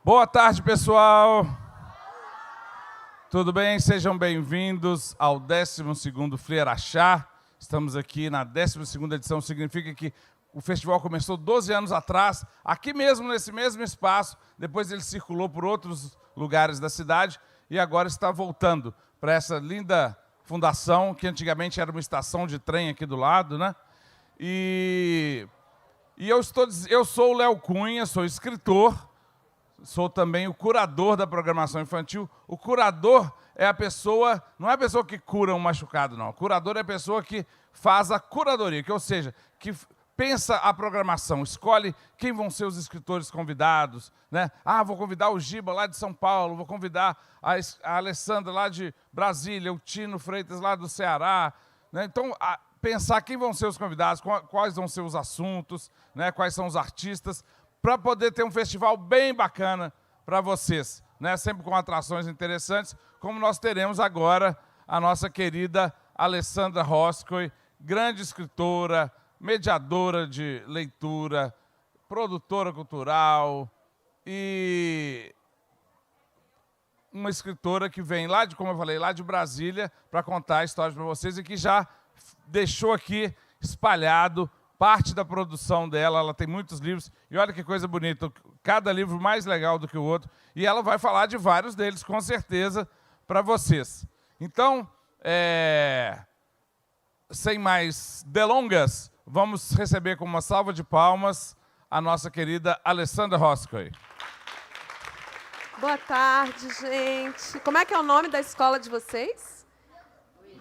Boa tarde, pessoal. Tudo bem? Sejam bem-vindos ao 12º Flieraxá. Estamos aqui na 12ª edição, significa que o festival começou 12 anos atrás, aqui mesmo, nesse mesmo espaço. Depois ele circulou por outros lugares da cidade e agora está voltando para essa linda fundação, que antigamente era uma estação de trem aqui do lado, né? E eu sou o Léo Cunha, sou escritor, sou também o curador da programação infantil. O curador é a pessoa, não é a pessoa que cura um machucado, não. O curador é a pessoa que faz a curadoria, ou seja, que pensa a programação, escolhe quem vão ser os escritores convidados, né? Ah, vou convidar o Giba lá de São Paulo, vou convidar a Alessandra lá de Brasília, o Tino Freitas lá do Ceará, né? Então, pensar quem vão ser os convidados, quais vão ser os assuntos, né? Quais são os artistas, para poder ter um festival bem bacana para vocês, né? Sempre com atrações interessantes, como nós teremos agora a nossa querida Alessandra Roscoe, grande escritora, mediadora de leitura, produtora cultural e uma escritora que vem lá de, como eu falei, lá de Brasília para contar histórias para vocês e que já deixou aqui espalhado parte da produção dela. Ela tem muitos livros e olha que coisa bonita, cada livro mais legal do que o outro, e ela vai falar de vários deles, com certeza, para vocês. Então, sem mais delongas, vamos receber com uma salva de palmas a nossa querida Alessandra Roscoe. Boa tarde, gente. Como é que é o nome da escola de vocês?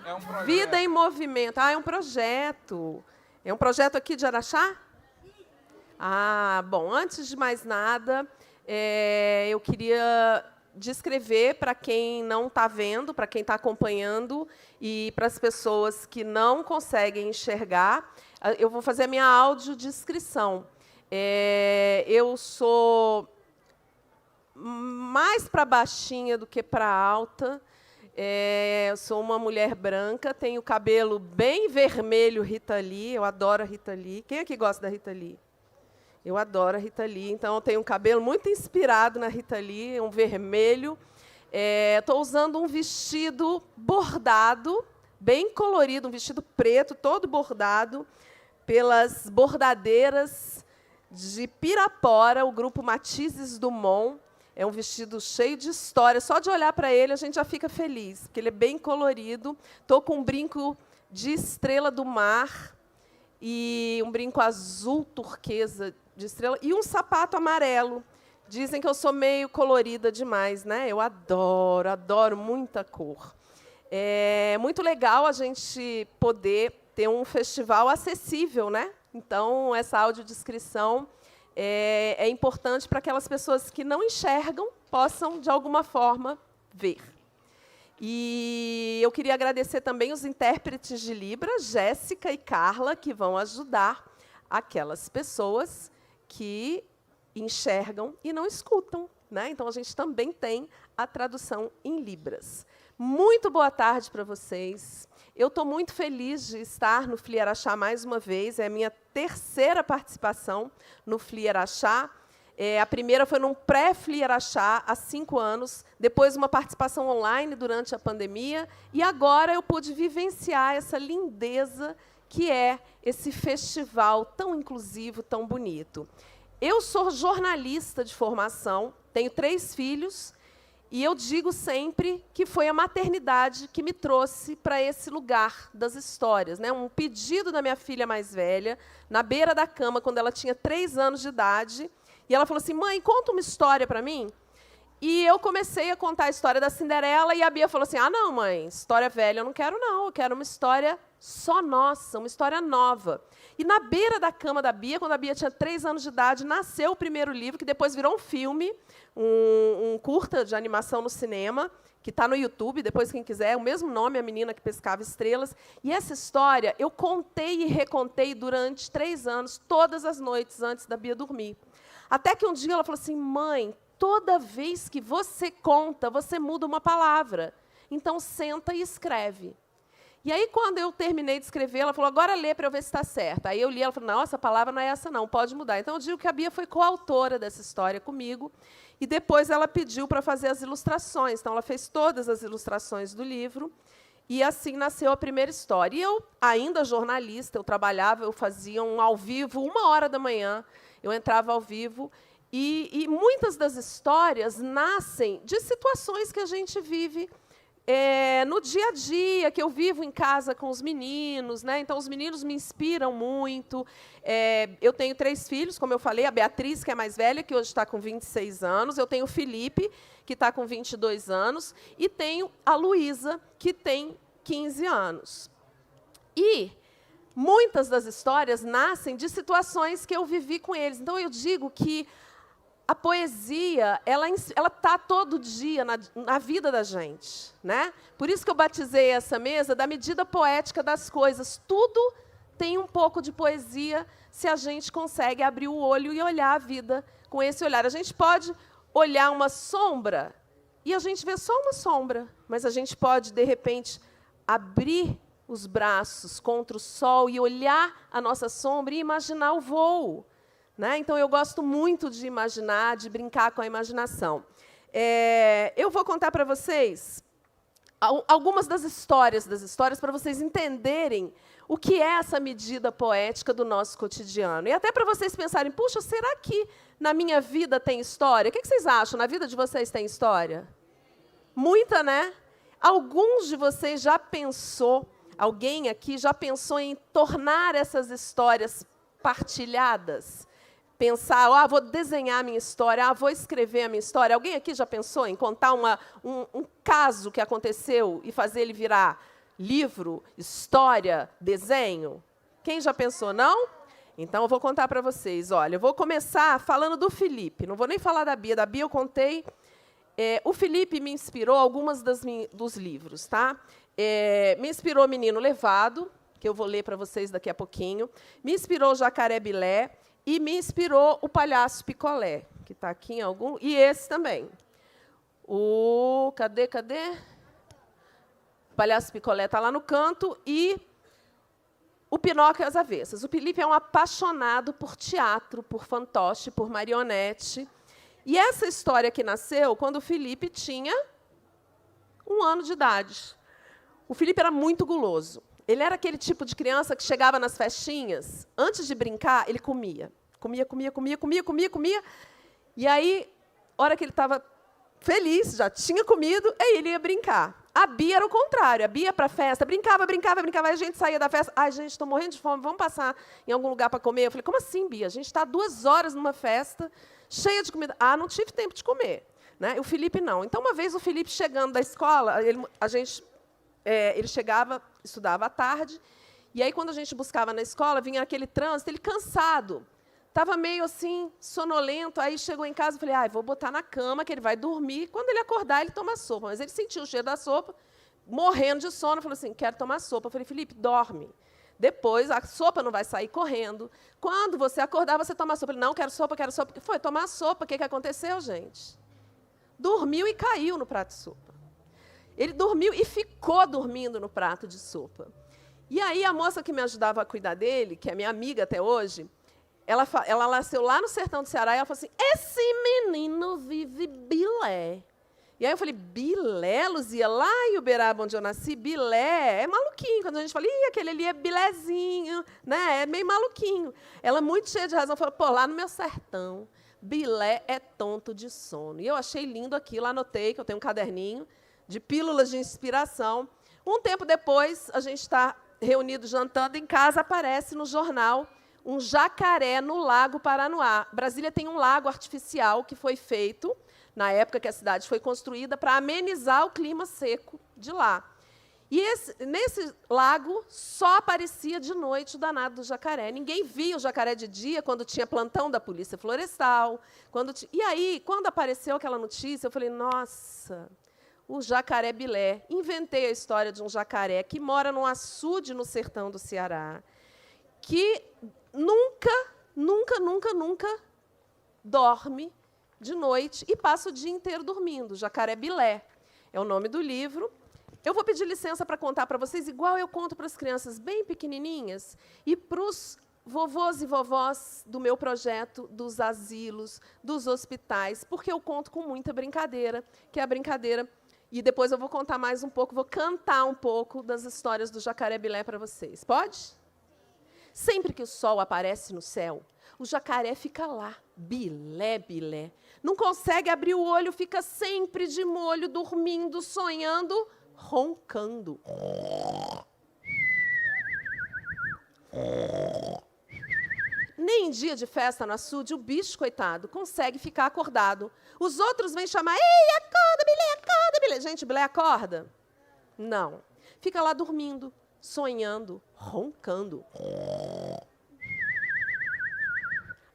É um projeto. Vida em Movimento. Ah, é um projeto. É um projeto aqui de Araxá? Ah, bom, antes de mais nada, eu queria descrever para quem não está vendo, para quem está acompanhando e para as pessoas que não conseguem enxergar, eu vou fazer a minha audiodescrição. Eu sou mais para baixinha do que para alta. Eu sou uma mulher branca, tenho cabelo bem vermelho Rita Lee, eu adoro a Rita Lee. Quem aqui gosta da Rita Lee? Eu adoro a Rita Lee, então eu tenho um cabelo muito inspirado na Rita Lee, um vermelho. Estou usando um vestido bordado, bem colorido, um vestido preto, todo bordado, pelas bordadeiras de Pirapora, o grupo Matizes Dumont. É um vestido cheio de história. Só de olhar para ele, a gente já fica feliz, porque ele é bem colorido. Estou com um brinco de estrela do mar e um brinco azul turquesa de estrela e um sapato amarelo. Dizem que eu sou meio colorida demais, né? Eu adoro muita cor. É muito legal a gente poder ter um festival acessível, né? Então, essa audiodescrição é importante para aquelas pessoas que não enxergam possam, de alguma forma, ver. E eu queria agradecer também os intérpretes de Libras, Jéssica e Carla, que vão ajudar aquelas pessoas que enxergam e não escutam, né? Então, a gente também tem a tradução em Libras. Muito boa tarde para vocês. Eu estou muito feliz de estar no Flieraxá mais uma vez. É a minha terceira participação no Flieraxá. A primeira foi num pré-Flieraxá, há 5 anos, depois uma participação online durante a pandemia, e agora eu pude vivenciar essa lindeza que é esse festival tão inclusivo, tão bonito. Eu sou jornalista de formação, tenho 3 filhos, e eu digo sempre que foi a maternidade que me trouxe para esse lugar das histórias, né? Um pedido da minha filha mais velha, na beira da cama, quando ela tinha 3 anos de idade, e ela falou assim: mãe, conta uma história para mim. E eu comecei a contar a história da Cinderela, e a Bia falou assim: ah, não, mãe, história velha eu não quero, não. Eu quero uma história só nossa, uma história nova. E na beira da cama da Bia, quando a Bia tinha 3 anos de idade, nasceu o primeiro livro, que depois virou um filme, um curta de animação no cinema, que está no YouTube, depois quem quiser, é o mesmo nome, A Menina que Pescava Estrelas. E essa história eu contei e recontei durante 3 anos, todas as noites antes da Bia dormir. Até que um dia ela falou assim: mãe, toda vez que você conta, você muda uma palavra. Então, senta e escreve. E aí, quando eu terminei de escrever, ela falou, agora lê para eu ver se está certa. Aí eu li, ela falou, não, essa palavra não é essa não, pode mudar. Então, eu digo que a Bia foi coautora dessa história comigo, e depois ela pediu para fazer as ilustrações. Então, ela fez todas as ilustrações do livro, e assim nasceu a primeira história. E eu, ainda jornalista, eu trabalhava, eu fazia um ao vivo, 1h da manhã, eu entrava ao vivo, e muitas das histórias nascem de situações que a gente vive no dia a dia, que eu vivo em casa com os meninos, né? Então, os meninos me inspiram muito. Eu tenho 3 filhos, como eu falei, a Beatriz, que é mais velha, que hoje está com 26 anos, eu tenho o Felipe, que está com 22 anos, e tenho a Luísa, que tem 15 anos. E muitas das histórias nascem de situações que eu vivi com eles. Então, eu digo que a poesia, ela está todo dia na vida da gente, né? Por isso que eu batizei essa mesa da medida poética das coisas. Tudo tem um pouco de poesia se a gente consegue abrir o olho e olhar a vida com esse olhar. A gente pode olhar uma sombra e a gente vê só uma sombra, mas a gente pode, de repente, abrir os braços contra o sol e olhar a nossa sombra e imaginar o voo. Né? Então, eu gosto muito de imaginar, de brincar com a imaginação. Eu vou contar para vocês algumas das histórias para vocês entenderem o que é essa medida poética do nosso cotidiano. E até para vocês pensarem, puxa, será que na minha vida tem história? O que vocês acham? Na vida de vocês tem história? Muita, né? Alguns de vocês já pensou, alguém aqui já pensou em tornar essas histórias partilhadas? Pensar, vou desenhar a minha história, vou escrever a minha história. Alguém aqui já pensou em contar um caso que aconteceu e fazer ele virar livro, história, desenho? Quem já pensou, não? Então, eu vou contar para vocês. Olha, eu vou começar falando do Felipe. Não vou nem falar da Bia. Da Bia eu contei. O Felipe me inspirou algumas dos livros. Tá? Me inspirou Menino Levado, que eu vou ler para vocês daqui a pouquinho. Me inspirou Jacaré Bilé. E me inspirou o Palhaço Picolé, que está aqui em algum... E esse também. Cadê? O Palhaço Picolé está lá no canto. E o Pinóquio e as Avessas. O Felipe é um apaixonado por teatro, por fantoche, por marionete. E essa história que nasceu quando o Felipe tinha 1 ano de idade. O Felipe era muito guloso. Ele era aquele tipo de criança que chegava nas festinhas, antes de brincar, ele comia. Comia. E aí, a hora que ele estava feliz, já tinha comido, aí ele ia brincar. A Bia era o contrário. A Bia ia para a festa, brincava. Aí a gente saía da festa. Ai, gente, estou morrendo de fome, vamos passar em algum lugar para comer? Eu falei, como assim, Bia? A gente está 2 horas numa festa, cheia de comida. Não tive tempo de comer. Né? O Felipe não. Então, uma vez, o Felipe chegando da escola, ele chegava, estudava à tarde, e aí, quando a gente buscava na escola, vinha aquele trânsito, ele cansado, estava meio assim, sonolento, aí chegou em casa e falei, vou botar na cama, que ele vai dormir, quando ele acordar, ele toma sopa. Mas ele sentiu o cheiro da sopa, morrendo de sono, falou assim, quero tomar sopa. Eu falei, Felipe, dorme. Depois, a sopa não vai sair correndo. Quando você acordar, você toma sopa. Ele, não, quero sopa. Foi tomar sopa. O que aconteceu, gente? Dormiu e caiu no prato de sopa. Ele dormiu e ficou dormindo no prato de sopa. E aí, a moça que me ajudava a cuidar dele, que é minha amiga até hoje, ela nasceu lá no sertão do Ceará, e ela falou assim, esse menino vive bilé. E aí eu falei, bilé, Luzia? Lá em Uberaba, onde eu nasci, bilé é maluquinho. Quando a gente fala, aquele ali é bilézinho, né? É meio maluquinho. Ela, muito cheia de razão, falou, lá no meu sertão, bilé é tonto de sono. E eu achei lindo aquilo, anotei, que eu tenho um caderninho, de pílulas de inspiração. Um tempo depois, a gente está reunido jantando, em casa aparece no jornal um jacaré no Lago Paranoá. Brasília tem um lago artificial que foi feito, na época que a cidade foi construída, para amenizar o clima seco de lá. E nesse lago só aparecia de noite o danado do jacaré. Ninguém via o jacaré de dia quando tinha plantão da Polícia Florestal. E aí, quando apareceu aquela notícia, eu falei, nossa... O jacaré Bilé. Inventei a história de um jacaré que mora num açude no sertão do Ceará, que nunca dorme de noite e passa o dia inteiro dormindo. Jacaré Bilé é o nome do livro. eu vou pedir licença para contar para vocês, igual eu conto para as crianças bem pequenininhas e para os vovôs e vovós do meu projeto, dos asilos, dos hospitais, porque eu conto com muita brincadeira, que é a brincadeira. E depois eu vou contar mais um pouco, vou cantar um pouco das histórias do jacaré Bilé para vocês. Pode? Sempre que o sol aparece no céu, o jacaré fica lá, bilé, bilé. Não consegue abrir o olho, fica sempre de molho, dormindo, sonhando, roncando. Nem em dia de festa no açude, o bicho, coitado, consegue ficar acordado. Os outros vêm chamar, ei, acorda, Bilé, acorda, Bilé. Gente, Bilé acorda? Não. Fica lá dormindo, sonhando, roncando.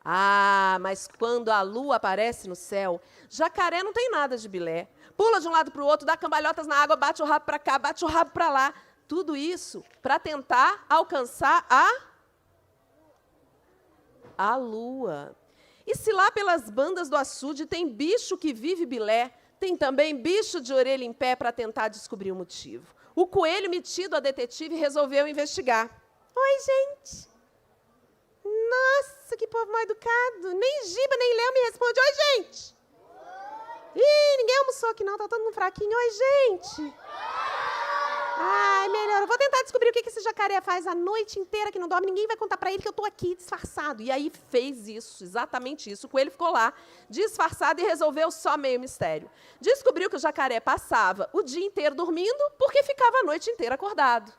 Ah, mas quando a lua aparece no céu, jacaré não tem nada de Bilé. Pula de um lado para o outro, dá cambalhotas na água, bate o rabo para cá, bate o rabo para lá. Tudo isso para tentar alcançar a lua. E se lá pelas bandas do açude tem bicho que vive Bilé, tem também bicho de orelha em pé para tentar descobrir o motivo. O coelho, metido a detetive, resolveu investigar. Oi, gente. Nossa, que povo mal educado. Nem Giba, nem Léo me responde. Oi, gente. Ih, ninguém almoçou aqui não, tá todo mundo fraquinho. Oi, gente. Ai, melhor. Eu vou tentar descobrir o que esse jacaré faz a noite inteira que não dorme. Ninguém vai contar pra ele que eu tô aqui disfarçado. E aí fez isso, exatamente isso. O coelho ficou lá, disfarçado, e resolveu só meio mistério. Descobriu que o jacaré passava o dia inteiro dormindo porque ficava a noite inteira acordado.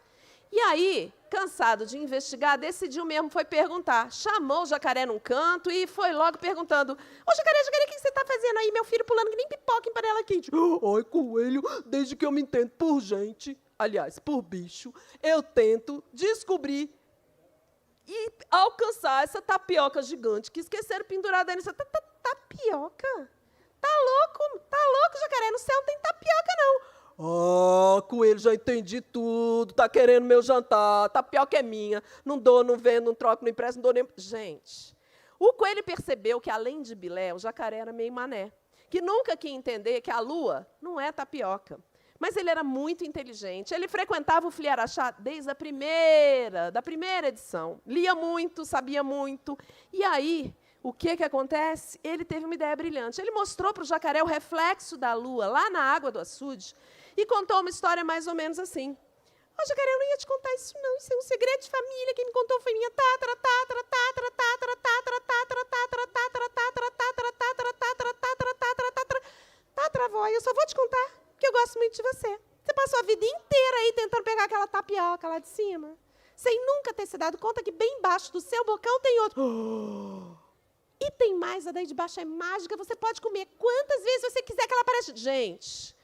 E aí, cansado de investigar, decidiu mesmo, foi perguntar. Chamou o jacaré num canto e foi logo perguntando: ô, jacaré, jacaré, o que você está fazendo aí? Meu filho pulando que nem pipoca em panela quente. Ai, coelho, desde que eu me entendo por gente, aliás, por bicho, eu tento descobrir e alcançar essa tapioca gigante que esqueceram pendurada aí nessa tapioca. Tá louco, jacaré, no céu não tem tapioca, não. Ah, coelho, já entendi tudo, tá querendo meu jantar, tapioca é minha, não dou, não vendo, não troco, não empresto, não dou nem... Gente, o coelho percebeu que, além de Bilé, o jacaré era meio mané, que nunca quis entender que a lua não é tapioca. Mas ele era muito inteligente, ele frequentava o Fliaraxá desde da primeira edição, lia muito, sabia muito, e aí... O que acontece? Ele teve uma ideia brilhante. Ele mostrou para o jacaré o reflexo da lua lá na água do açude e contou uma história mais ou menos assim. Ô, jacaré, eu não ia te contar isso, não. Isso é um segredo de família. Quem me contou foi minha tataravó. E eu só vou te contar que eu gosto muito de você. Você passou a vida inteira aí tentando pegar aquela tapioca lá de cima, sem nunca ter se dado conta que bem embaixo do seu bocão tem outro. E tem mais, a daí de baixo é mágica, você pode comer quantas vezes você quiser que ela apareça. Gente,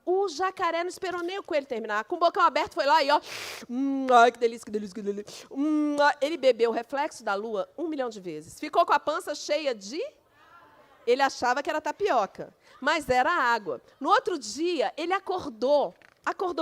o jacaré não esperou nem o coelho terminar. Com o bocão aberto, foi lá e, ó... ai, que delícia, que delícia, que delícia. Ele bebeu o reflexo da lua 1 milhão de vezes. Ficou com a pança cheia de... Ele achava que era tapioca, mas era água. No outro dia, ele acordou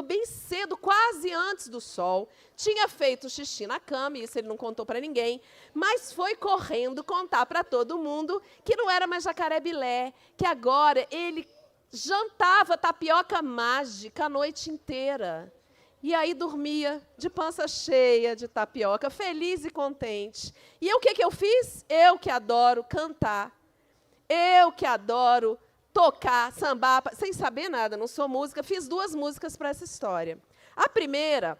bem cedo, quase antes do sol, tinha feito xixi na cama, isso ele não contou para ninguém, mas foi correndo contar para todo mundo que não era mais jacaré Bilé, que agora ele jantava tapioca mágica a noite inteira. E aí dormia de pança cheia de tapioca, feliz e contente. E o que eu fiz? Eu que adoro cantar, eu que adoro tocar, sambar, sem saber nada, não sou música, fiz 2 músicas para essa história. A primeira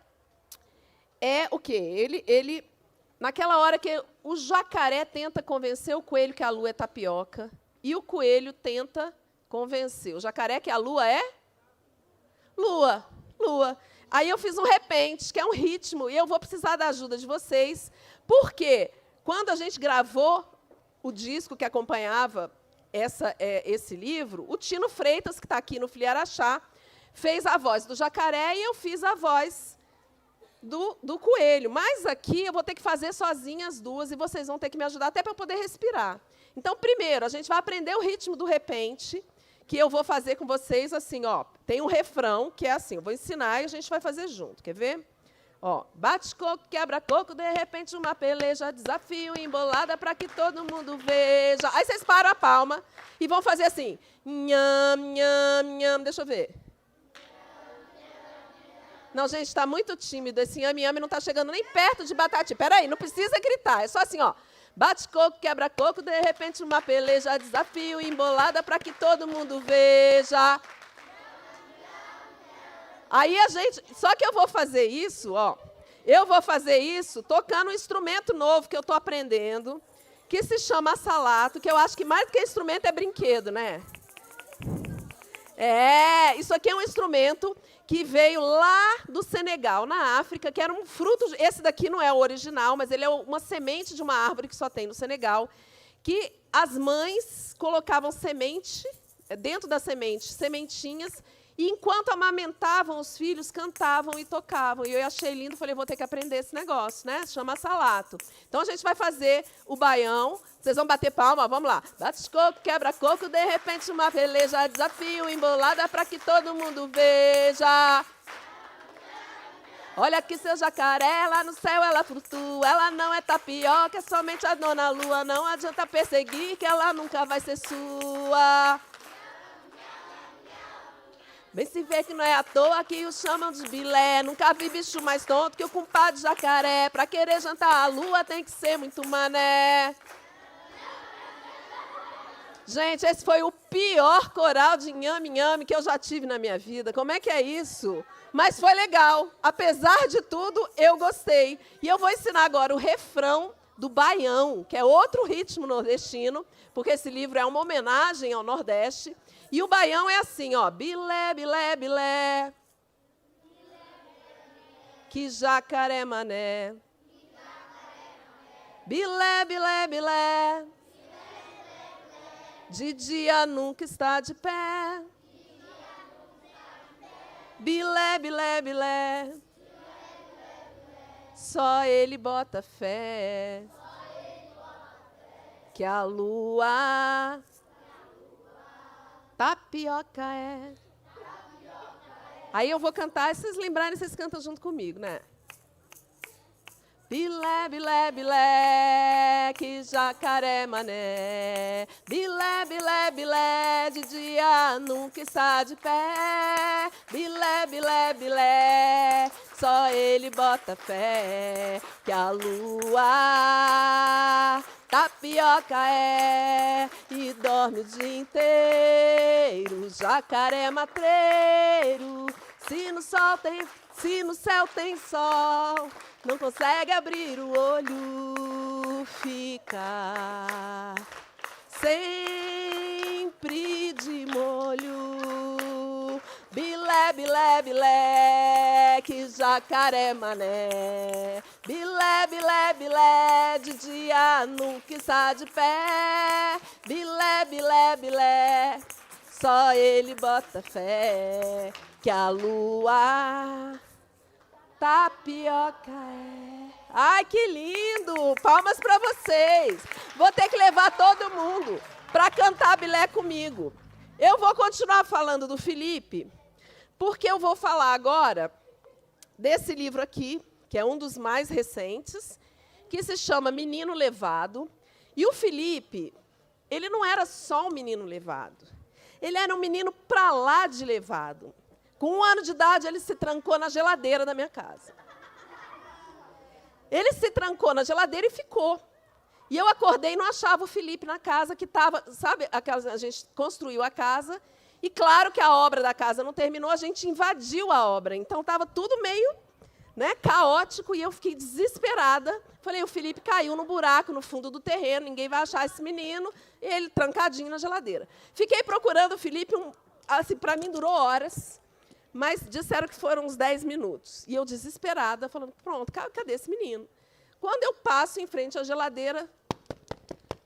é o quê? Ele, naquela hora que o jacaré tenta convencer o coelho que a lua é tapioca, e o coelho tenta convencer o jacaré que a lua é? Lua. Aí eu fiz um repente, que é um ritmo, e eu vou precisar da ajuda de vocês, porque quando a gente gravou o disco que acompanhava esse livro, o Tino Freitas, que está aqui no Fliaraxá, fez a voz do jacaré e eu fiz a voz do coelho. Mas aqui eu vou ter que fazer sozinha as 2 e vocês vão ter que me ajudar até para eu poder respirar. Então, primeiro, a gente vai aprender o ritmo do repente, que eu vou fazer com vocês assim, ó. Tem um refrão que é assim, eu vou ensinar e a gente vai fazer junto. Quer ver? Ó, bate coco, quebra coco, de repente uma peleja, desafio, embolada para que todo mundo veja. Aí vocês param a palma e vão fazer assim. Nham, nham, nham. Deixa eu ver. Não, gente, está muito tímido. Esse nhame-nhame não está chegando nem perto de batatinha. Peraí, não precisa gritar. É só assim, ó. Bate coco, quebra coco, de repente uma peleja, desafio embolada para que todo mundo veja. Aí a gente... Só que eu vou fazer isso, ó. Eu vou fazer isso tocando um instrumento novo que eu estou aprendendo, que se chama salato, que eu acho que mais do que instrumento é brinquedo, né? Isso aqui é um instrumento que veio lá do Senegal, na África, que era um fruto... Esse daqui não é o original, mas ele é uma semente de uma árvore que só tem no Senegal, que as mães colocavam semente, dentro da semente, sementinhas, e enquanto amamentavam os filhos, cantavam e tocavam. E eu achei lindo, falei, vou ter que aprender esse negócio, né? Chama salato. Então, a gente vai fazer o baião. Vocês vão bater palma, vamos lá. Bate coco, quebra coco, de repente uma peleja, desafio embolada para que todo mundo veja. Olha aqui seu jacaré, lá no céu ela flutua, ela não é tapioca, é somente a dona lua, não adianta perseguir que ela nunca vai ser sua. Bem se vê que não é à toa que o chamam de bilé. Nunca vi bicho mais tonto que o compadre jacaré. Pra querer jantar a lua tem que ser muito mané. Gente, esse foi o pior coral de nhame-nhame que eu já tive na minha vida. Como é que é isso? Mas foi legal. Apesar de tudo, eu gostei. E eu vou ensinar agora o refrão do baião, que é outro ritmo nordestino, porque esse livro é uma homenagem ao Nordeste. E o baião é assim, ó. Bilé, bilé, bilé. Que jacaré mané. Bilé, bilé, bilé. De dia nunca está de pé. Bilé, bilé, bilé. Só ele bota fé. Que a lua tapioca é. Aí eu vou cantar, se vocês lembrarem, vocês cantam junto comigo, né? Bilé, bilé, bilé, que jacaré mané. Bilé, bilé, bilé, de dia nunca está de pé. Bilé, bilé, bilé, só ele bota fé. Que a lua tapioca é e dorme o dia inteiro. Jacaré matreiro, se no céu tem sol, não consegue abrir o olho, fica sempre de molho. Bilé, bilé, bilé, que jacaré mané. Bilé, bilé, bilé, de dia nunca está de pé. Bilé, bilé, bilé, só ele bota fé. Que a lua tapioca é. Ai, que lindo! Palmas para vocês. Vou ter que levar todo mundo para cantar bilé comigo. Eu vou continuar falando do Felipe, porque eu vou falar agora desse livro aqui, que é um dos mais recentes, que se chama Menino Levado. E o Felipe, ele não era só um menino levado. Ele era um menino para lá de levado. Com 1 ano de idade, ele se trancou na geladeira da minha casa. Ele se trancou na geladeira e ficou. E eu acordei e não achava o Felipe na casa, que estava... Sabe, a gente construiu a casa, e claro que a obra da casa não terminou, a gente invadiu a obra. Então, estava tudo meio, né, caótico, e eu fiquei desesperada. Falei, o Felipe caiu no buraco, no fundo do terreno, ninguém vai achar esse menino, e ele trancadinho na geladeira. Fiquei procurando o Felipe, assim, para mim durou horas, mas disseram que foram uns 10 minutos. E eu, desesperada, falando, pronto, cadê esse menino? Quando eu passo em frente à geladeira,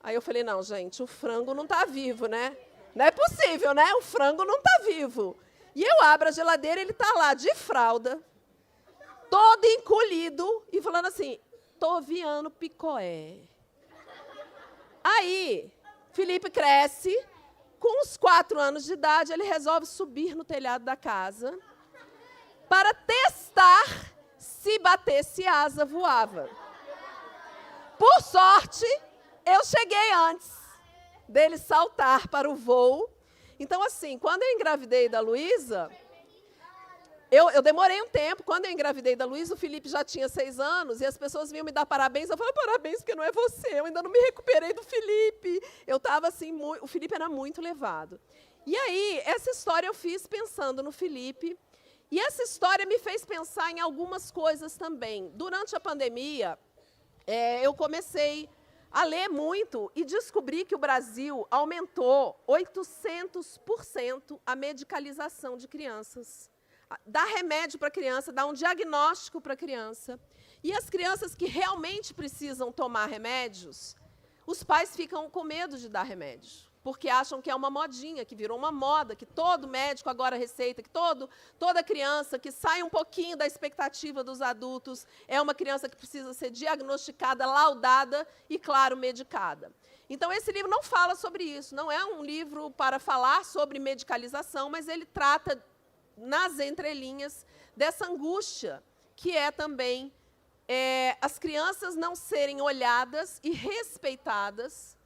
aí eu falei, não, gente, o frango não está vivo, né? Não é possível, né? O frango não está vivo. E eu abro a geladeira, ele está lá, de fralda, todo encolhido, e falando assim, tô viando picoé. Aí, Felipe cresce. Com uns 4 anos de idade, ele resolve subir no telhado da casa para testar se batesse asa, voava. Por sorte, eu cheguei antes dele saltar para o voo. Então, assim, quando eu engravidei da Luísa, Eu demorei um tempo. Quando eu engravidei da Luísa, o Felipe já tinha 6 anos, e as pessoas vinham me dar parabéns. Eu falei, parabéns, porque não é você, eu ainda não me recuperei do Felipe. Eu estava assim, o Felipe era muito levado. E aí, essa história eu fiz pensando no Felipe, e essa história me fez pensar em algumas coisas também. Durante a pandemia, eu comecei a ler muito e descobri que o Brasil aumentou 800% a medicalização de crianças. Dá remédio para a criança, dá um diagnóstico para a criança. E as crianças que realmente precisam tomar remédios, os pais ficam com medo de dar remédio, porque acham que é uma modinha, que virou uma moda, que todo médico agora receita, que toda criança que sai um pouquinho da expectativa dos adultos é uma criança que precisa ser diagnosticada, laudada e, claro, medicada. Então, esse livro não fala sobre isso, não é um livro para falar sobre medicalização, mas ele trata nas entrelinhas dessa angústia, que é também as crianças não serem olhadas e respeitadas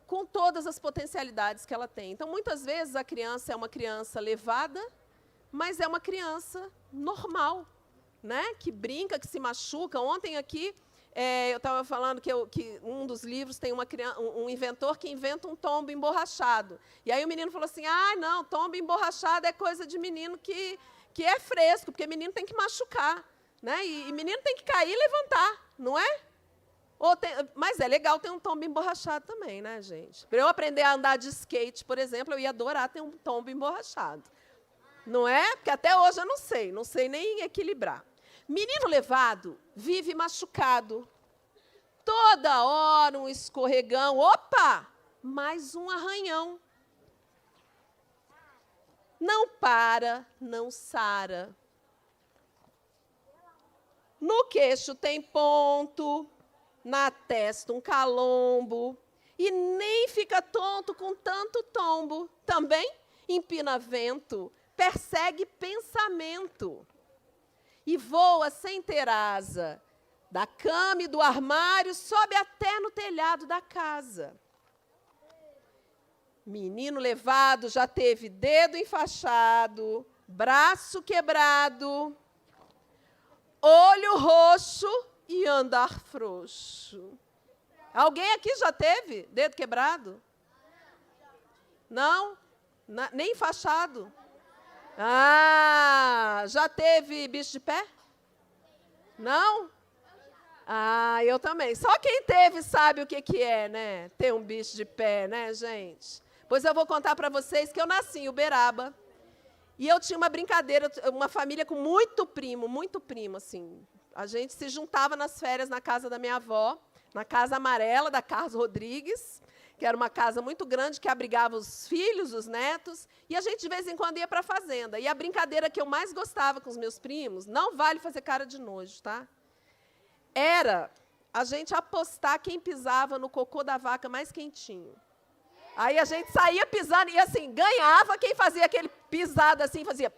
com todas as potencialidades que ela tem. Então, muitas vezes, a criança é uma criança levada, mas é uma criança normal, né? Que brinca, que se machuca. Ontem aqui, eu estava falando que um dos livros tem um inventor que inventa um tombo emborrachado. E aí o menino falou assim, não, tombo emborrachado é coisa de menino que é fresco, porque menino tem que machucar, né? E menino tem que cair e levantar, não é? Mas é legal ter um tombo emborrachado também, né, gente? Para eu aprender a andar de skate, por exemplo, eu ia adorar ter um tombo emborrachado. Não é? Porque até hoje eu não sei nem equilibrar. Menino levado vive machucado. Toda hora um escorregão. Opa! Mais um arranhão. Não para, não sara. No queixo tem ponto, na testa um calombo. E nem fica tonto com tanto tombo. Também empina vento, persegue pensamento. E voa sem ter asa, da cama e do armário, sobe até no telhado da casa. Menino levado já teve dedo enfaixado, braço quebrado, olho roxo e andar frouxo. Alguém aqui já teve dedo quebrado? Não? Nem enfaixado? Já teve bicho de pé? Não? Eu também. Só quem teve sabe o que é, né? Ter um bicho de pé, né, gente? Pois eu vou contar para vocês que eu nasci em Uberaba. E eu tinha uma brincadeira, uma família com muito primo, assim. A gente se juntava nas férias na casa da minha avó, na Casa Amarela, da Carlos Rodrigues, que era uma casa muito grande, que abrigava os filhos, os netos, e a gente, de vez em quando, ia para a fazenda. E a brincadeira que eu mais gostava com os meus primos, não vale fazer cara de nojo, tá? Era a gente apostar quem pisava no cocô da vaca mais quentinho. Aí a gente saía pisando e, assim, ganhava quem fazia aquele pisado assim, fazia...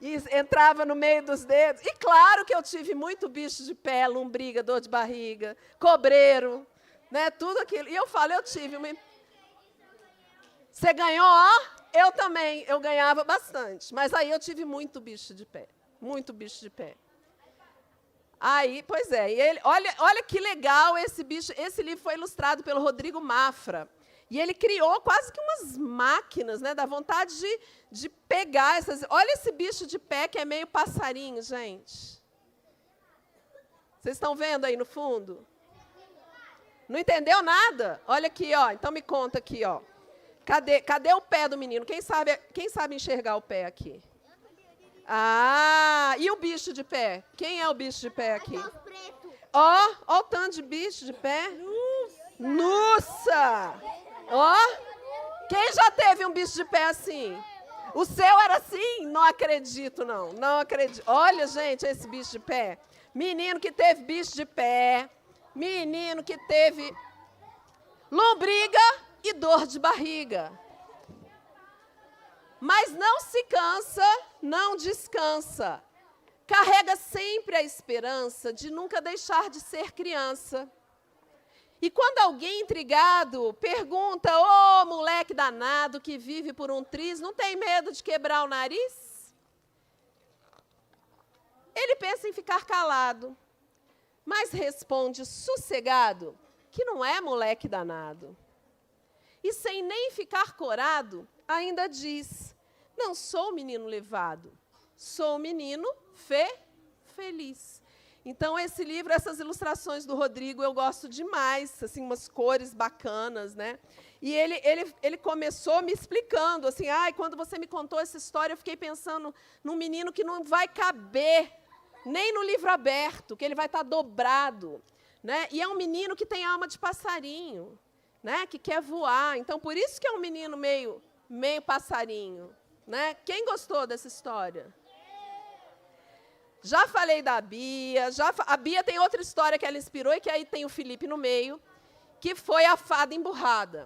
E entrava no meio dos dedos. E claro que eu tive muito bicho de pé, lombriga, dor de barriga, cobreiro, né, tudo aquilo. E eu falo, eu tive uma... Você ganhou, ó? Eu também, eu ganhava bastante. Mas aí eu tive muito bicho de pé, muito bicho de pé. Aí, pois é, e ele, olha que legal esse bicho. Esse livro foi ilustrado pelo Rodrigo Mafra. E ele criou quase que umas máquinas, né? Dá vontade de pegar essas... Olha esse bicho de pé que é meio passarinho, gente. Vocês estão vendo aí no fundo? Não entendeu nada? Olha aqui, ó. Então me conta aqui, ó. Cadê o pé do menino? Quem sabe enxergar o pé aqui? E o bicho de pé? Quem é o bicho de pé aqui? Ó o tanto de bicho de pé. Nossa! Ó, quem já teve um bicho de pé assim? O seu era assim? Não acredito, não. Não acredito. Olha, gente, esse bicho de pé. Menino que teve bicho de pé. Menino que teve lombriga e dor de barriga. Mas não se cansa, não descansa. Carrega sempre a esperança de nunca deixar de ser criança. E quando alguém intrigado pergunta, moleque danado que vive por um triz, não tem medo de quebrar o nariz? Ele pensa em ficar calado, mas responde sossegado que não é moleque danado. E sem nem ficar corado, ainda diz: não sou menino levado, sou menino feliz. Então, esse livro, essas ilustrações do Rodrigo, eu gosto demais, assim, umas cores bacanas, né? E ele começou me explicando, assim, quando você me contou essa história, eu fiquei pensando num menino que não vai caber nem no livro aberto, que ele vai estar dobrado, né? E é um menino que tem alma de passarinho, né? Que quer voar. Então, por isso que é um menino meio passarinho, né? Quem gostou dessa história? Já falei da Bia, a Bia tem outra história que ela inspirou, e que aí tem o Felipe no meio, que foi a fada emburrada.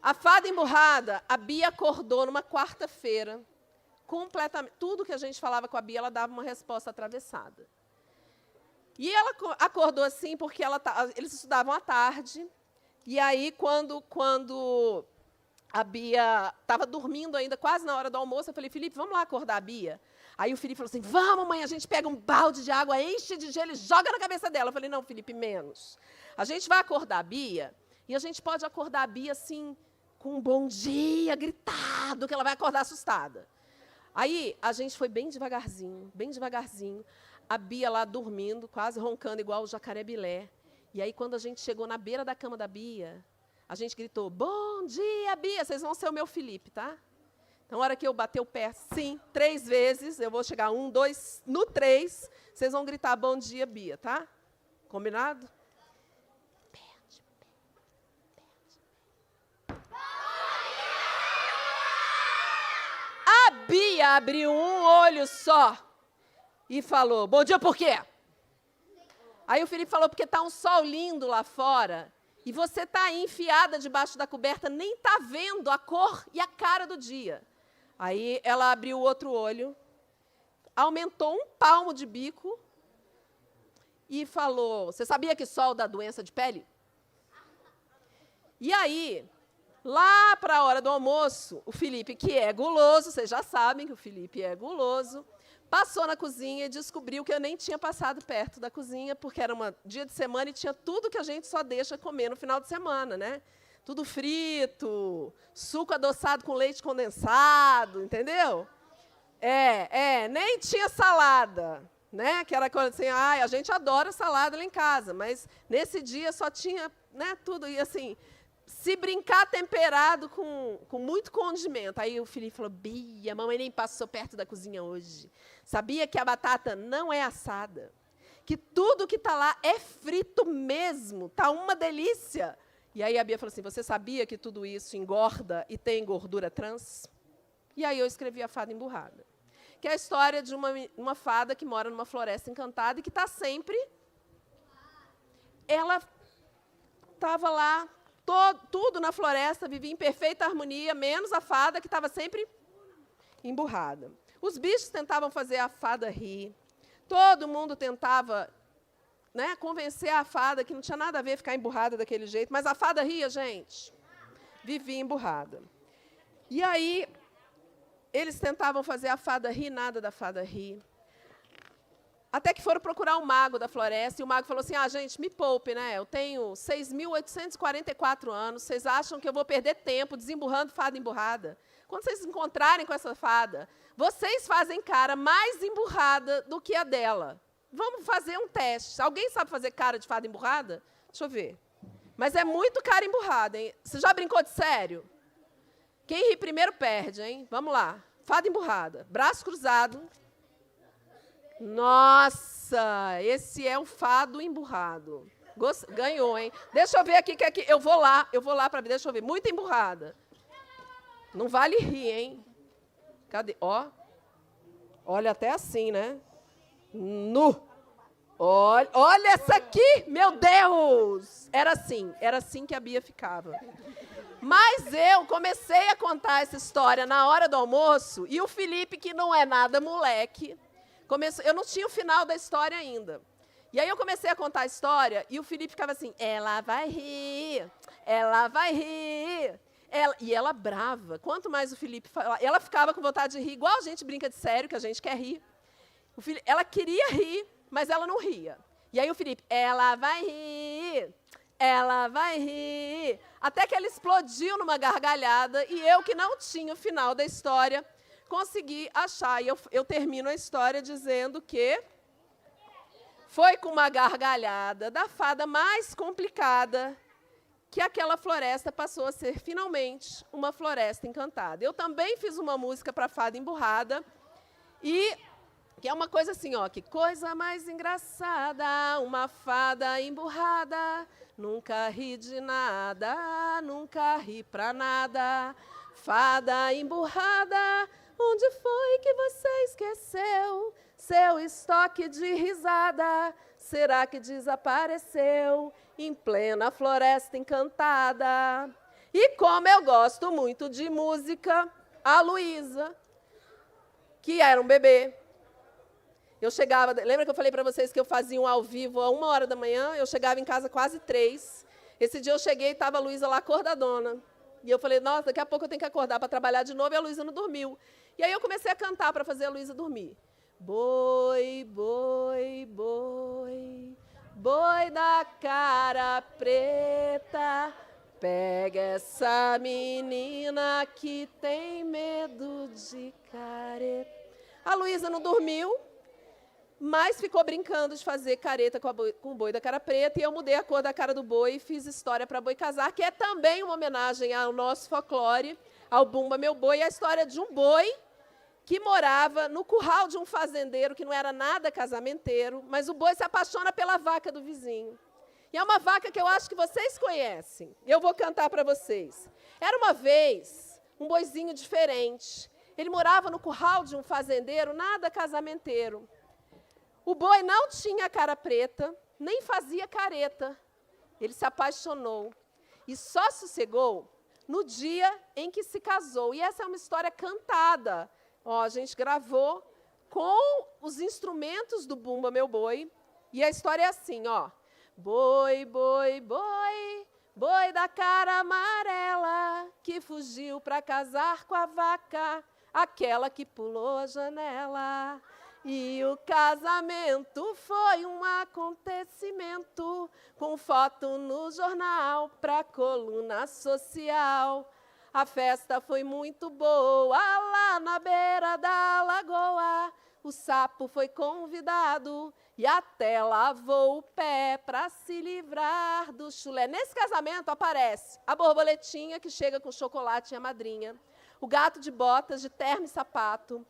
A fada emburrada, a Bia acordou numa quarta-feira, completamente, tudo que a gente falava com a Bia, ela dava uma resposta atravessada. E ela acordou assim porque eles estudavam à tarde, e aí quando a Bia estava dormindo ainda, quase na hora do almoço, eu falei: Felipe, vamos lá acordar a Bia? Aí o Felipe falou assim: vamos, mãe, a gente pega um balde de água, enche de gelo e joga na cabeça dela. Eu falei: não, Felipe, menos. A gente vai acordar a Bia, e a gente pode acordar a Bia assim, com um bom dia, gritado, que ela vai acordar assustada. Aí a gente foi bem devagarzinho, a Bia lá dormindo, quase roncando igual o jacaré Bilé. E aí, quando a gente chegou na beira da cama da Bia, a gente gritou: bom dia, Bia, vocês vão ser o meu Felipe, tá? Então, na hora que eu bater o pé, sim, 3 vezes, eu vou chegar 1, 2, no 3, vocês vão gritar: bom dia, Bia, tá? Combinado? A Bia abriu um olho só e falou: bom dia por quê? Aí o Felipe falou: porque está um sol lindo lá fora, e você está aí enfiada debaixo da coberta, nem está vendo a cor e a cara do dia. Aí ela abriu o outro olho, aumentou 1 palmo de bico e falou: você sabia que sol dá doença de pele? E aí, lá para a hora do almoço, o Felipe, que é guloso, vocês já sabem que o Felipe é guloso, passou na cozinha e descobriu que eu nem tinha passado perto da cozinha, porque era um dia de semana e tinha tudo que a gente só deixa comer no final de semana, né? Tudo frito, suco adoçado com leite condensado, entendeu? Nem tinha salada, né? Que era coisa assim: a gente adora salada lá em casa, mas nesse dia só tinha, né, tudo, e assim, se brincar temperado com muito condimento. Aí o Felipe falou: Bia, a mamãe nem passou perto da cozinha hoje. Sabia que a batata não é assada? Que tudo que está lá é frito mesmo, tá uma delícia. E aí a Bia falou assim: você sabia que tudo isso engorda e tem gordura trans? E aí eu escrevi A Fada Emburrada, que é a história de uma fada que mora numa floresta encantada e que está sempre... Ela estava lá, tudo na floresta, vivia em perfeita harmonia, menos a fada, que estava sempre emburrada. Os bichos tentavam fazer a fada rir, todo mundo tentava, né, convencer a fada que não tinha nada a ver ficar emburrada daquele jeito, mas a fada ria, gente. Vivia emburrada. E aí, eles tentavam fazer a fada rir, nada da fada rir. Até que foram procurar o mago da floresta, e o mago falou assim: gente, me poupe, né? Eu tenho 6.844 anos, vocês acham que eu vou perder tempo desemburrando fada emburrada? Quando vocês se encontrarem com essa fada, vocês fazem cara mais emburrada do que a dela. Vamos fazer um teste. Alguém sabe fazer cara de fada emburrada? Deixa eu ver. Mas é muito cara emburrada, hein? Você já brincou de sério? Quem ri primeiro perde, hein? Vamos lá. Fada emburrada. Braço cruzado. Nossa, esse é o fado emburrado. Ganhou, hein? Deixa eu ver aqui, eu vou lá para ver, deixa eu ver. Muito emburrada. Não vale rir, hein? Cadê? Ó. Olha até assim, né? Olha essa aqui, meu Deus! Era assim que a Bia ficava. Mas eu comecei a contar essa história na hora do almoço, e o Felipe, que não é nada moleque, eu não tinha o final da história ainda. E aí eu comecei a contar a história, e o Felipe ficava assim: ela vai rir, ela vai rir. E ela brava. Quanto mais o Felipe falava, ela ficava com vontade de rir, igual a gente brinca de sério, que a gente quer rir. Ela queria rir, mas ela não ria. E aí o Felipe, ela vai rir, ela vai rir. Até que ela explodiu numa gargalhada e eu, que não tinha o final da história, consegui achar. E eu termino a história dizendo que foi com uma gargalhada da fada mais complicada que aquela floresta passou a ser, finalmente, uma floresta encantada. Eu também fiz uma música para a fada emburrada, e que é uma coisa assim, ó, que coisa mais engraçada, uma fada emburrada, nunca ri de nada, nunca ri pra nada. Fada emburrada, onde foi que você esqueceu seu estoque de risada? Será que desapareceu em plena floresta encantada? E como eu gosto muito de música, a Luísa, que era um bebê, eu chegava, lembra que eu falei para vocês que eu fazia um ao vivo a 1h da manhã? Eu chegava em casa quase 3. Esse dia eu cheguei e estava a Luísa lá acordadona. E eu falei, nossa, daqui a pouco eu tenho que acordar para trabalhar de novo, e a Luísa não dormiu. E aí eu comecei a cantar para fazer a Luísa dormir. Boi, boi, boi, boi da cara preta, pega essa menina que tem medo de careta. A Luísa não dormiu, mas ficou brincando de fazer careta com o boi da cara preta, e eu mudei a cor da cara do boi e fiz História para Boi Casar, que é também uma homenagem ao nosso folclore, ao Bumba Meu Boi, a história de um boi que morava no curral de um fazendeiro que não era nada casamenteiro, mas o boi se apaixona pela vaca do vizinho. E é uma vaca que eu acho que vocês conhecem. Eu vou cantar para vocês. Era uma vez um boizinho diferente. Ele morava no curral de um fazendeiro nada casamenteiro. O boi não tinha cara preta, nem fazia careta. Ele se apaixonou e só sossegou no dia em que se casou. E essa é uma história cantada. Ó, a gente gravou com os instrumentos do Bumba Meu Boi. E a história é assim, ó. Boi, boi, boi, boi da cara amarela, que fugiu para casar com a vaca, aquela que pulou a janela. E o casamento foi um acontecimento, com foto no jornal para coluna social. A festa foi muito boa, lá na beira da lagoa. O sapo foi convidado e até lavou o pé para se livrar do chulé. Nesse casamento aparece a borboletinha que chega com chocolate e a madrinha, o gato de botas de terno e sapato,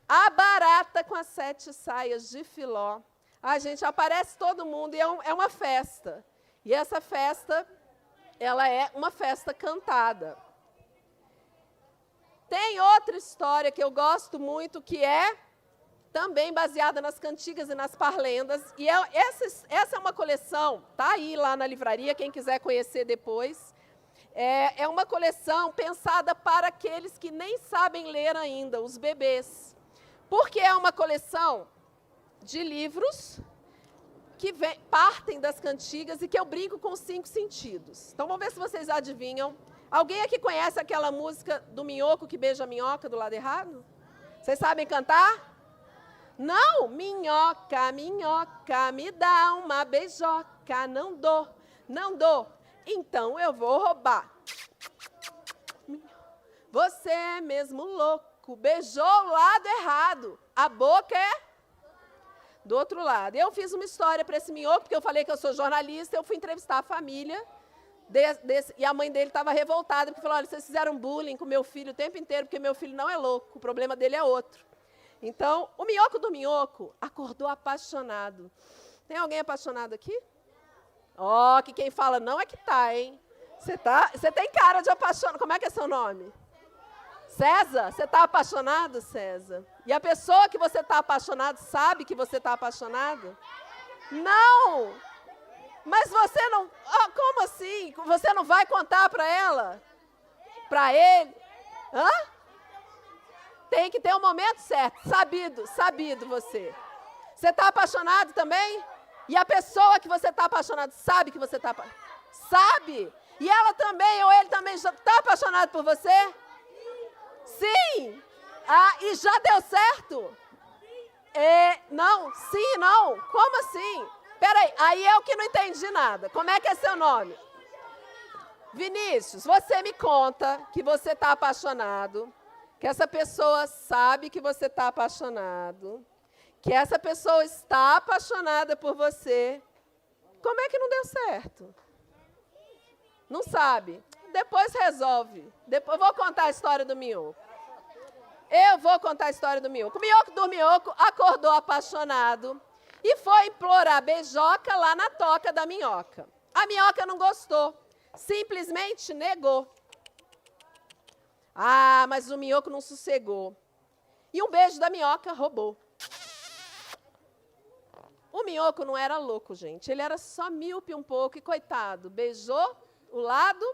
a barata com as 7 saias de filó. A gente aparece todo mundo e é uma festa. E essa festa, ela é uma festa cantada. Tem outra história que eu gosto muito, que é também baseada nas cantigas e nas parlendas. E essa é uma coleção, está aí lá na livraria, quem quiser conhecer depois. É uma coleção pensada para aqueles que nem sabem ler ainda, os bebês. Porque é uma coleção de livros que partem das cantigas e que eu brinco com os 5 sentidos. Então, vamos ver se vocês adivinham. Alguém aqui conhece aquela música do minhoco que beija a minhoca do lado errado? Vocês sabem cantar? Não? Minhoca, minhoca, me dá uma beijoca. Não dou, não dou. Então eu vou roubar. Você é mesmo louco, beijou o lado errado. A boca é do outro lado. Eu fiz uma história para esse minhoco, porque eu falei que eu sou jornalista, eu fui entrevistar a família. E a mãe dele estava revoltada, porque falou, olha, vocês fizeram bullying com meu filho o tempo inteiro, porque meu filho não é louco, o problema dele é outro. Então, o minhoco do minhoco acordou apaixonado. Tem alguém apaixonado aqui? Ó, que quem fala não é que tá, hein? Você tem cara de apaixonado. Como é que é seu nome? César? Você está apaixonado, César? E a pessoa que você está apaixonado sabe que você está apaixonado? Não! Mas você não... Oh, como assim? Você não vai contar para ela? Para ele? Hã? Tem que ter um momento certo. Sabido você. Você está apaixonado também? E a pessoa que você está apaixonado sabe que você está apaixonado? Sabe? E ela também, ou ele também já está apaixonado por você? Sim! Ah, e já deu certo? Não, sim, não. Como assim? Peraí, aí eu que não entendi nada. Como é que é seu nome? Vinícius, você me conta que você está apaixonado, que essa pessoa sabe que você está apaixonado, que essa pessoa está apaixonada por você. Como é que não deu certo? Não sabe? Depois resolve. Depois, eu vou contar a história do Minhoco. Eu vou contar a história do Minhoco. O Minhoco do Minhoco acordou apaixonado e foi implorar beijoca lá na toca da Minhoca. A Minhoca não gostou, simplesmente negou. Ah, mas o Minhoco não sossegou. E um beijo da Minhoca roubou. O Minhoco não era louco, gente. Ele era só míope um pouco e, coitado, beijou o lado.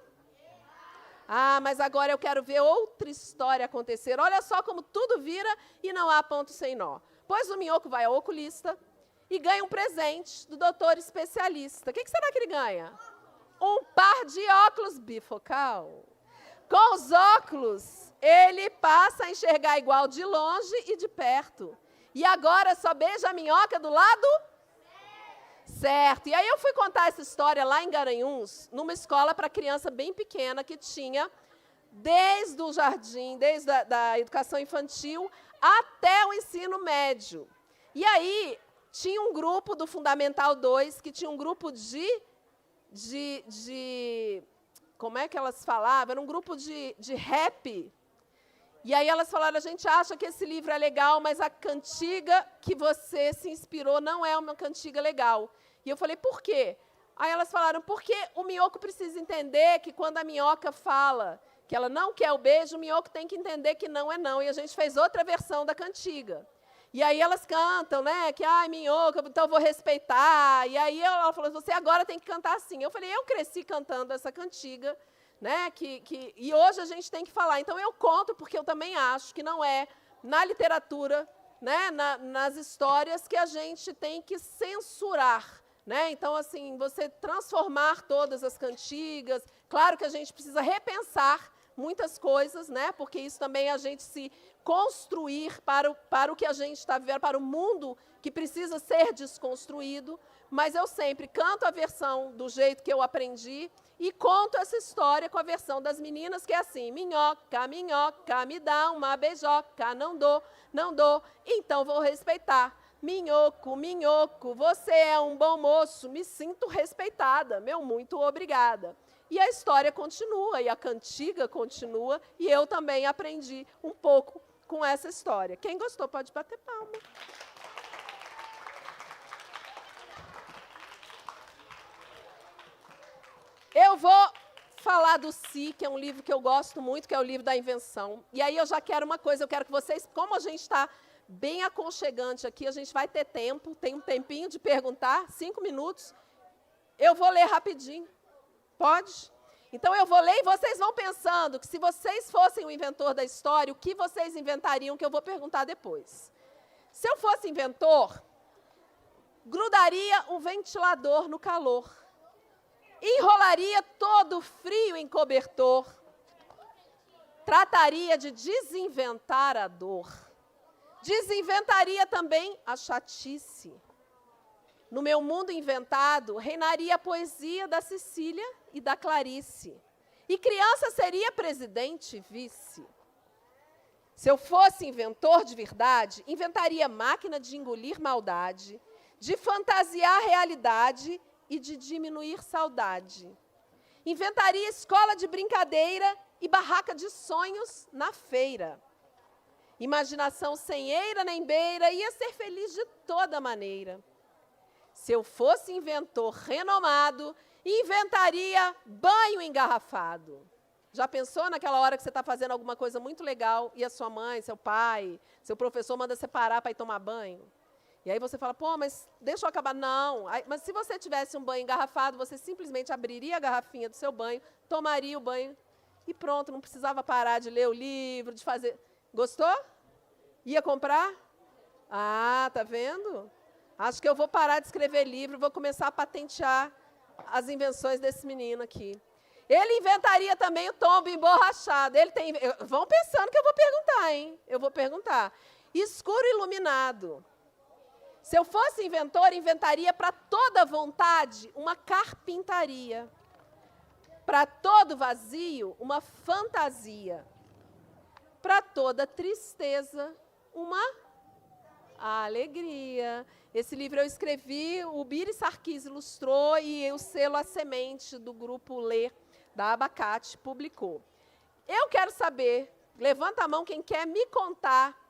Ah, mas agora eu quero ver outra história acontecer. Olha só como tudo vira e não há ponto sem nó. Pois o Minhoco vai ao oculista e ganha um presente do doutor especialista. O que será que ele ganha? Um par de óculos bifocal. Com os óculos, ele passa a enxergar igual de longe e de perto. E agora só beija a Minhoca do lado certo. E aí eu fui contar essa história lá em Garanhuns, numa escola para criança bem pequena, que tinha desde o jardim, desde a educação infantil até o ensino médio. E aí tinha um grupo do Fundamental 2, que tinha um grupo como é que elas falavam? Era um grupo de rap. E aí elas falaram, a gente acha que esse livro é legal, mas a cantiga que você se inspirou não é uma cantiga legal. E eu falei, por quê? Aí elas falaram, porque o Minhoco precisa entender que quando a Minhoca fala que ela não quer o beijo, o Minhoco tem que entender que não é não. E a gente fez outra versão da cantiga. E aí elas cantam, né, que, ai, Minhoca, então eu vou respeitar. E aí ela falou, você agora tem que cantar assim. Eu falei, eu cresci cantando essa cantiga, né, e hoje a gente tem que falar. Então, eu conto porque eu também acho que não é na literatura, né, nas histórias, que a gente tem que censurar. Né? Então, assim, você transformar todas as cantigas. Claro que a gente precisa repensar muitas coisas, né, porque isso também é a gente se construir para o que a gente está vivendo, para o mundo que precisa ser desconstruído. Mas eu sempre canto a versão do jeito que eu aprendi e conto essa história com a versão das meninas, que é assim, Minhoca, Minhoca, me dá uma beijoca, não dou, não dou, então vou respeitar. Minhoco, Minhoco, você é um bom moço, me sinto respeitada, meu muito obrigada. E a história continua, e a cantiga continua, e eu também aprendi um pouco com essa história. Quem gostou pode bater palma. Eu vou falar do Si, que é um livro que eu gosto muito, que é o livro da invenção. E aí eu já quero uma coisa, eu quero que vocês, como a gente está bem aconchegante aqui, a gente vai ter tempo, tem um tempinho de perguntar, 5 minutos. Eu vou ler rapidinho. Pode? Então eu vou ler e vocês vão pensando que se vocês fossem o inventor da história, o que vocês inventariam, que eu vou perguntar depois. Se eu fosse inventor, grudaria um ventilador no calor. Enrolaria todo o frio em cobertor. Trataria de desinventar a dor. Desinventaria também a chatice. No meu mundo inventado, reinaria a poesia da Cecília e da Clarice. E criança seria presidente e vice. Se eu fosse inventor de verdade, inventaria máquina de engolir maldade, de fantasiar a realidade e de diminuir saudade. Inventaria escola de brincadeira e barraca de sonhos na feira. Imaginação sem eira nem beira, ia ser feliz de toda maneira. Se eu fosse inventor renomado, inventaria banho engarrafado. Já pensou naquela hora que você está fazendo alguma coisa muito legal e a sua mãe, seu pai, seu professor manda você parar para ir tomar banho? E aí você fala, pô, mas deixa eu acabar. Não, mas se você tivesse um banho engarrafado, você simplesmente abriria a garrafinha do seu banho, tomaria o banho e pronto, não precisava parar de ler o livro, de fazer... Gostou? Ia comprar? Ah, tá vendo? Acho que eu vou parar de escrever livro, vou começar a patentear as invenções desse menino aqui. Ele inventaria também o tombo emborrachado. Ele tem... Vão pensando que eu vou perguntar, hein? Eu vou perguntar. Escuro iluminado. Se eu fosse inventor, inventaria para toda vontade uma carpintaria. Para todo vazio, uma fantasia. Para toda tristeza, uma alegria. Esse livro eu escrevi, o Biri Sarkis ilustrou e o selo A Semente, do grupo Lê, da Abacate, publicou. Eu quero saber, levanta a mão quem quer me contar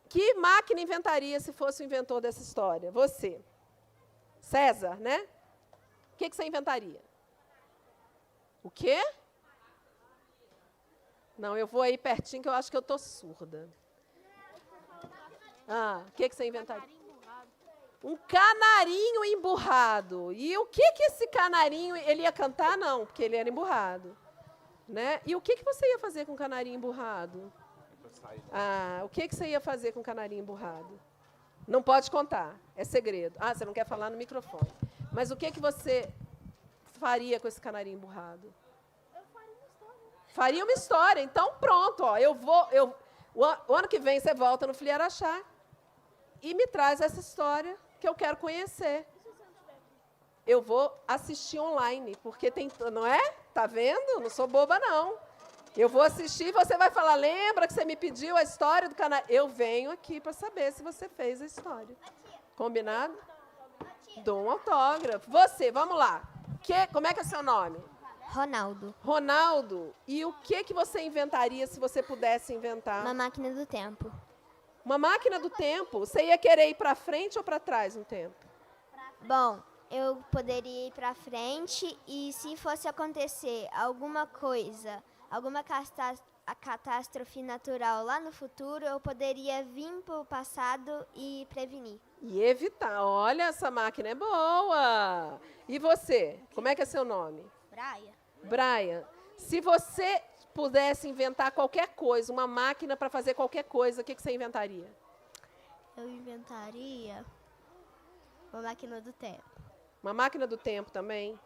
que máquina inventaria se fosse o inventor dessa história. Você. César, né? O que você inventaria? O quê? Não, eu vou aí pertinho que eu acho que eu estou surda. O que você inventaria? Um canarinho emburrado. E o que esse canarinho, ele ia cantar? Não, porque ele era emburrado. Né? E o que você ia fazer com o canarinho emburrado? O que você ia fazer com o canarinho emburrado? Não pode contar, é segredo. Você não quer falar no microfone. Mas o que você faria com esse canarinho emburrado? Eu faria uma história. Faria uma história. Então, pronto. Ó, o ano que vem você volta no Fliarachá e me traz essa história que eu quero conhecer. Eu vou assistir online, porque tem... Não é? Tá vendo? Não sou boba, não. Eu vou assistir e você vai falar, lembra que você me pediu a história do canal? Eu venho aqui para saber se você fez a história. Combinado? Dou um autógrafo. Você, vamos lá. Como é que é seu nome? Ronaldo. Ronaldo, e o que você inventaria se você pudesse inventar? Uma máquina do tempo. Uma máquina do tempo? Você ia querer ir para frente ou para trás no tempo? Bom, eu poderia ir para frente e se fosse acontecer alguma coisa, alguma catástrofe natural lá no futuro, eu poderia vir para o passado e prevenir. E evitar. Olha, essa máquina é boa. E você? Como é que é seu nome? Brian. Se você pudesse inventar qualquer coisa, uma máquina para fazer qualquer coisa, o que você inventaria? Eu inventaria uma máquina do tempo. Uma máquina do tempo também?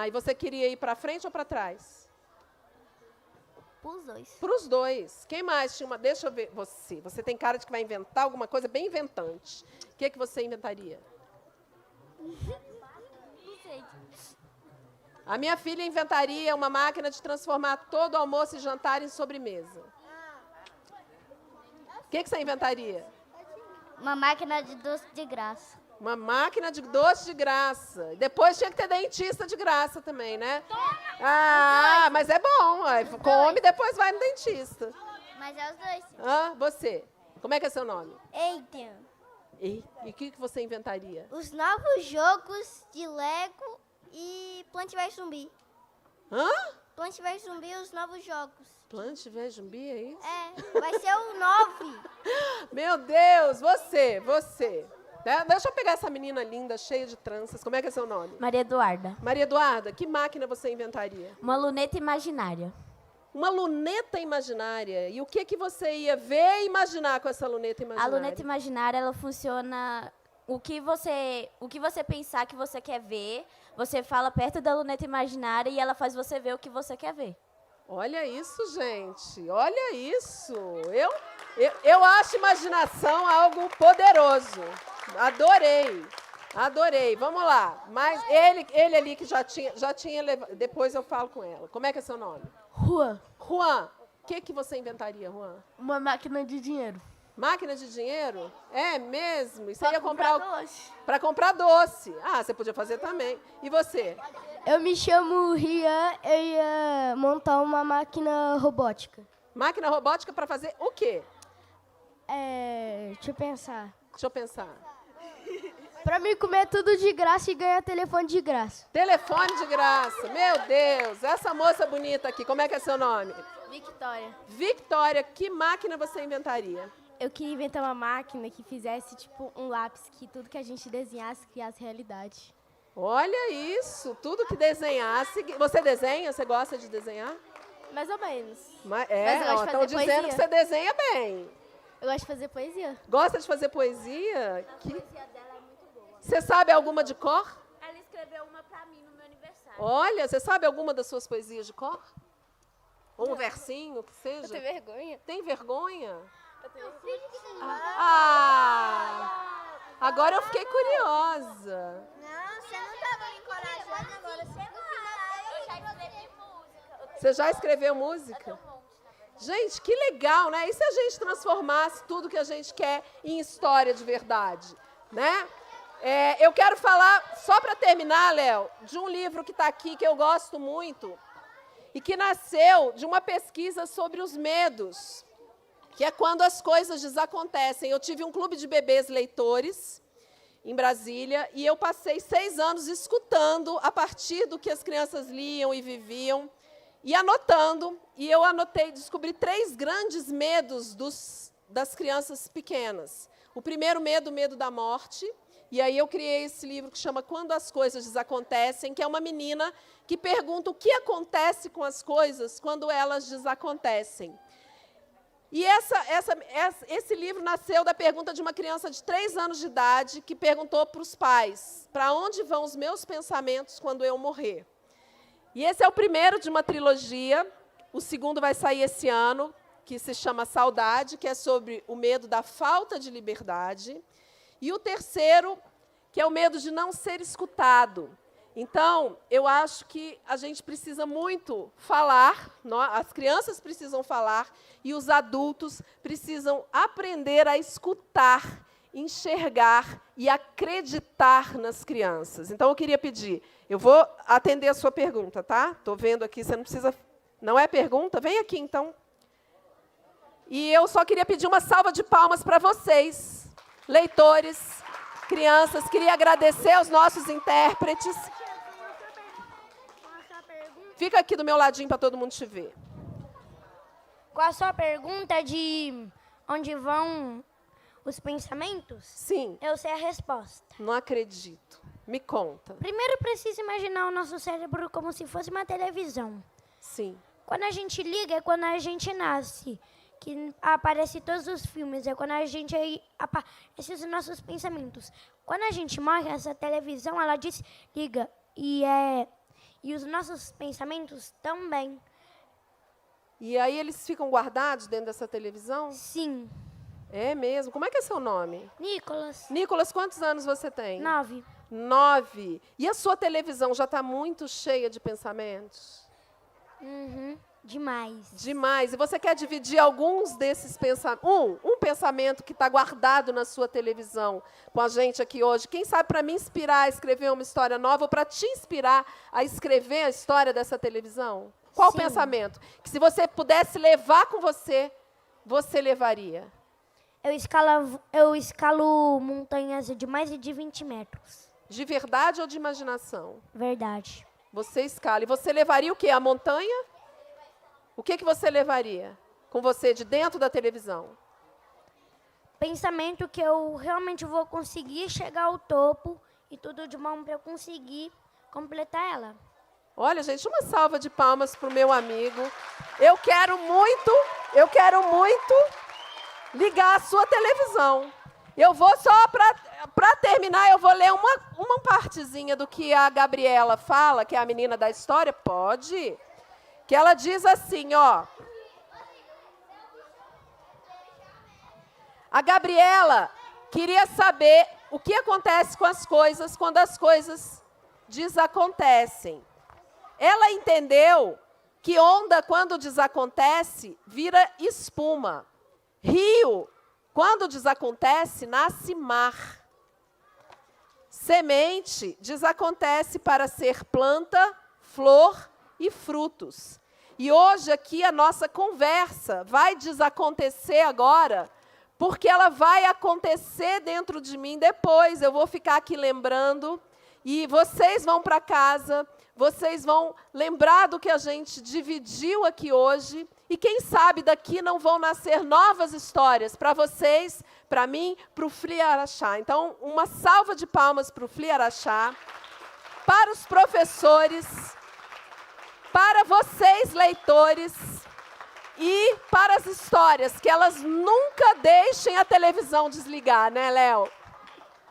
E você queria ir para frente ou para trás? Para os dois. Para os dois. Quem mais tinha uma... Deixa eu ver. Você tem cara de que vai inventar alguma coisa bem inventante. O que você inventaria? Não sei. A minha filha inventaria uma máquina de transformar todo almoço e jantar em sobremesa. O que você inventaria? Uma máquina de doce de graça. Uma máquina de doce de graça. Depois tinha que ter dentista de graça também, né? Mas é bom. Come e depois vai no dentista. Mas é os dois. Você. Como é que é seu nome? Ethan. E o que você inventaria? Os novos jogos de Lego e Plant vs Zumbi. Plant vs Zumbi e os novos jogos. Plant vs Zumbi, é isso? Vai ser o 9. Meu Deus, você. Deixa eu pegar essa menina linda, cheia de tranças. Como é que é seu nome? Maria Eduarda. Maria Eduarda, que máquina você inventaria? Uma luneta imaginária. Uma luneta imaginária. E o que você ia ver e imaginar com essa luneta imaginária? A luneta imaginária, ela funciona... O que você pensar que você quer ver, você fala perto da luneta imaginária e ela faz você ver o que você quer ver. Olha isso, gente. Olha isso. Eu acho imaginação algo poderoso. Adorei. Vamos lá. Mas ele ali que já tinha levado. Depois eu falo com ela. Como é que é seu nome? Juan. Juan. O que você inventaria, Juan? Uma máquina de dinheiro. Máquina de dinheiro? É mesmo? E você ia comprar doce. Para comprar doce. Você podia fazer também. E você? Eu me chamo Rian, eu ia montar uma máquina robótica. Máquina robótica para fazer o quê? Deixa eu pensar. Para mim comer tudo de graça e ganhar telefone de graça. Telefone de graça. Meu Deus. Essa moça bonita aqui, como é que é seu nome? Victoria. Victoria, que máquina você inventaria? Eu queria inventar uma máquina que fizesse tipo um lápis, que tudo que a gente desenhasse criasse realidade. Olha isso, tudo que desenhasse. Você desenha? Você gosta de desenhar? Mais ou menos. Mas eu gosto de estão fazer dizendo poesia. que você desenha bem. Eu gosto de fazer poesia. Gosta de fazer poesia? A poesia dela é muito boa. Você sabe alguma de cor? Ela escreveu uma pra mim no meu aniversário. Olha, você sabe alguma das suas poesias de cor? Ou um versinho, que seja? Eu tenho vergonha. Tem vergonha? Eu tenho vergonha. Agora eu fiquei curiosa. Não, você não estava me encorajando agora. Você já escreveu música? Gente, que legal, né? E se a gente transformasse tudo que a gente quer em história de verdade, né? Eu quero falar, só para terminar, Léo, de um livro que está aqui, que eu gosto muito, e que nasceu de uma pesquisa sobre os medos, que é quando as coisas desacontecem. Eu tive um clube de bebês leitores em Brasília, e eu passei 6 anos escutando a partir do que as crianças liam e viviam, e anotando, e eu descobri 3 grandes medos das crianças pequenas. O primeiro medo, o medo da morte, e aí eu criei esse livro que chama Quando as Coisas Desacontecem, que é uma menina que pergunta o que acontece com as coisas quando elas desacontecem. E esse livro nasceu da pergunta de uma criança de 3 anos de idade que perguntou para os pais: para onde vão os meus pensamentos quando eu morrer? E esse é o primeiro de uma trilogia. O segundo vai sair esse ano, que se chama Saudade, que é sobre o medo da falta de liberdade. E o terceiro, que é o medo de não ser escutado. Então, eu acho que a gente precisa muito falar, as crianças precisam falar, e os adultos precisam aprender a escutar, enxergar e acreditar nas crianças. Então, eu queria pedir, eu vou atender a sua pergunta, tá? Estou vendo aqui, você não precisa... Não é pergunta? Vem aqui, então. E eu só queria pedir uma salva de palmas para vocês, leitores, crianças. Queria agradecer aos nossos intérpretes. Fica aqui do meu ladinho para todo mundo te ver. Com a sua pergunta de onde vão os pensamentos? Sim. Eu sei a resposta. Não acredito. Me conta. Primeiro, preciso imaginar o nosso cérebro como se fosse uma televisão. Sim. Quando a gente liga, é quando a gente nasce, que aparece todos os filmes, é quando a gente aparece os nossos pensamentos. Quando a gente morre, essa televisão, ela desliga, e os nossos pensamentos também. E aí eles ficam guardados dentro dessa televisão? Sim. É mesmo? Como é que é seu nome? Nicolas. Nicolas, quantos anos você tem? 9. 9. E a sua televisão já está muito cheia de pensamentos? Demais. Demais. E você quer dividir alguns desses pensamentos? Um pensamento que está guardado na sua televisão com a gente aqui hoje. Quem sabe para me inspirar a escrever uma história nova ou para te inspirar a escrever a história dessa televisão? Qual Sim. pensamento? Que se você pudesse levar com você, você levaria? Eu escalo montanhas de mais de 20 metros. De verdade ou de imaginação? Verdade. Você escala. E você levaria o quê? A montanha? O que você levaria com você de dentro da televisão? Pensamento que eu realmente vou conseguir chegar ao topo e tudo de bom para eu conseguir completar ela. Olha, gente, uma salva de palmas para o meu amigo. Eu quero muito ligar a sua televisão. Eu vou só, para terminar, eu vou ler uma partezinha do que a Gabriela fala, que é a menina da história. Pode. Que ela diz assim, ó. A Gabriela queria saber o que acontece com as coisas quando as coisas desacontecem. Ela entendeu que onda, quando desacontece, vira espuma. Rio, quando desacontece, nasce mar. Semente desacontece para ser planta, flor e frutos. E hoje aqui a nossa conversa vai desacontecer agora, porque ela vai acontecer dentro de mim depois. Eu vou ficar aqui lembrando, e vocês vão para casa, vocês vão lembrar do que a gente dividiu aqui hoje, e quem sabe daqui não vão nascer novas histórias para vocês, para mim, para o FLI Araxá. Então, uma salva de palmas para o FLI Araxá, para os professores, para vocês, leitores, e para as histórias, que elas nunca deixem a televisão desligar, né, Léo?